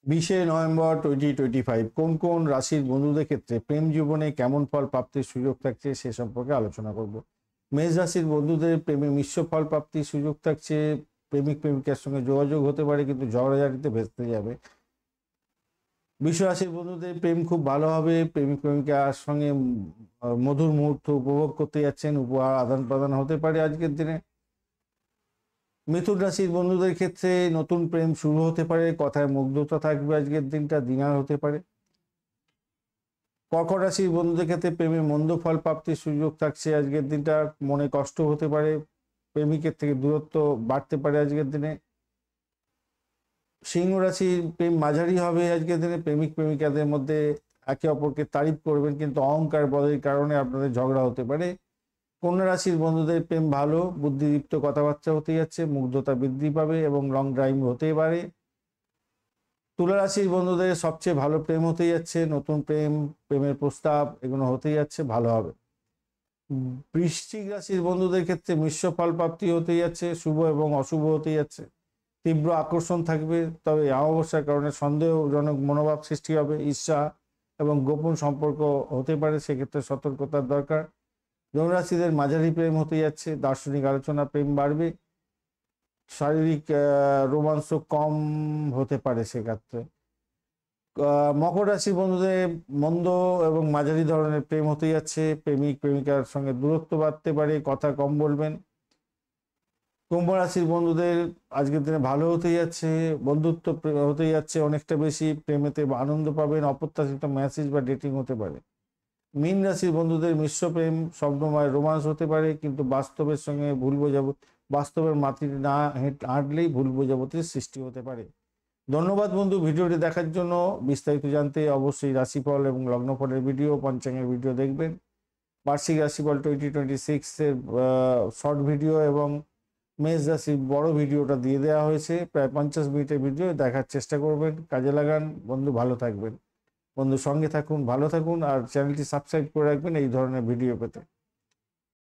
20 November 2025 কোন কোন রাশির বন্ধুদের ক্ষেত্রে প্রেম জীবনে কেমন ফল প্রাপ্তির সুযোগ থাকছে সে সম্পর্কে আলোচনা করব। মেষ রাশির বন্ধুদের প্রেমে মিশ্র ফল প্রাপ্তির সুযোগ থাকছে। প্রেমিক প্রেমিকার সঙ্গে যোগাযোগ হতে পারে, কিন্তু ঝগড়াঝাটিতে ভেস্তে যাবে। বৃষ রাশির বন্ধুদের প্রেম খুব ভালো হবে। প্রেমিক প্রেমিকার সঙ্গে মধুর মুহূর্ত উপভোগ করতে যাচ্ছেন, উপহার আদান প্রদান হতে পারে আজকের দিনে। মিথুন রাশির বন্ধুদের ক্ষেত্রে নতুন প্রেম শুরু হতে পারে, কথায় মুগ্ধতা থাকবে আজকের দিনটা, ডিনার হতে পারে। কর্কট রাশির বন্ধুদের ক্ষেত্রে প্রেমে মন্দ ফল প্রাপ্তির সুযোগ থাকছে আজকের দিনটা, মনে কষ্ট হতে পারে, প্রেমিকের থেকে দূরত্ব বাড়তে পারে আজকের দিনে। সিংহ রাশির প্রেম মাঝারি হবে আজকের দিনে, প্রেমিক প্রেমিকাদের মধ্যে একে অপরকে তারিফ করবেন, কিন্তু অহংকার বলের কারণে আপনাদের ঝগড়া হতে পারে। কন্যা রাশির বন্ধুদের প্রেম ভালো, বুদ্ধিদীপ্ত কথাবার্তা হতে যাচ্ছে, মুগ্ধতা বৃদ্ধি পাবে এবং লং ড্রাইভ হতে পারে। তুলা রাশির বন্ধুদের সবচেয়ে ভালো প্রেম হতে যাচ্ছে, নতুন প্রেম, প্রেমের প্রস্তাব এগুলো হতে যাচ্ছে, ভালো হবে। বৃশ্চিক রাশির বন্ধুদের ক্ষেত্রে মিশ্র ফল প্রাপ্তি হতে যাচ্ছে, শুভ এবং অশুভ হতে যাচ্ছে। তীব্র আকর্ষণ থাকবে, তবে অমাবস্যার কারণে সন্দেহজনক মনোভাব সৃষ্টি হবে, ঈর্ষা এবং গোপন সম্পর্ক হতে পারে, সেক্ষেত্রে সতর্কতার দরকার। ধনুরাশিদের মাঝারি প্রেম হতে যাচ্ছে, দার্শনিক আলোচনা, প্রেম বাড়বে, শারীরিক রোমাঞ্চ কম হতে পারে সেক্ষেত্রে। মকর রাশি বন্ধুদের মন্দ এবং মাঝারি ধরনের প্রেম হতে যাচ্ছে, প্রেমিক প্রেমিকার সঙ্গে দূরত্ব বাড়তে পারে, কথা কম বলবেন। কুম্ভ রাশির বন্ধুদের আজকের দিনে ভালো হতে যাচ্ছে, বন্ধুত্ব হতে যাচ্ছে অনেকটা বেশি, প্রেমেতে আনন্দ পাবেন, অপ্রত্যাশিত মেসেজ বা ডেটিং হতে পারে। মীন রাশির বন্ধুদের মিশ্র প্রেম, স্বপ্নময় রোমান্স হতে পারে, কিন্তু বাস্তবের সঙ্গে বাস্তবের মাটিতে না হাঁটলেই ভুল বোঝাবুঝির সৃষ্টি হতে পারে। ধন্যবাদ বন্ধু ভিডিওটি দেখার জন্য। বিস্তারিত জানতে অবশ্যই রাশিফল এবং লগ্নফলের ভিডিও, পঞ্চাঙ্গের ভিডিও দেখবেন। বার্ষিক রাশিফল 2026 এর শর্ট ভিডিও এবং মেষ রাশির বড় ভিডিওটা দিয়ে দেওয়া হয়েছে, প্রায় 50 মিনিটের ভিডিও দেখার চেষ্টা করবেন, কাজে লাগান বন্ধু, ভালো থাকবেন বন্ধু, সঙ্গে থাকুন, ভালো থাকুন, আর চ্যানেলটি সাবস্ক্রাইব করে রাখবেন এই ধরনের ভিডিও পেতে।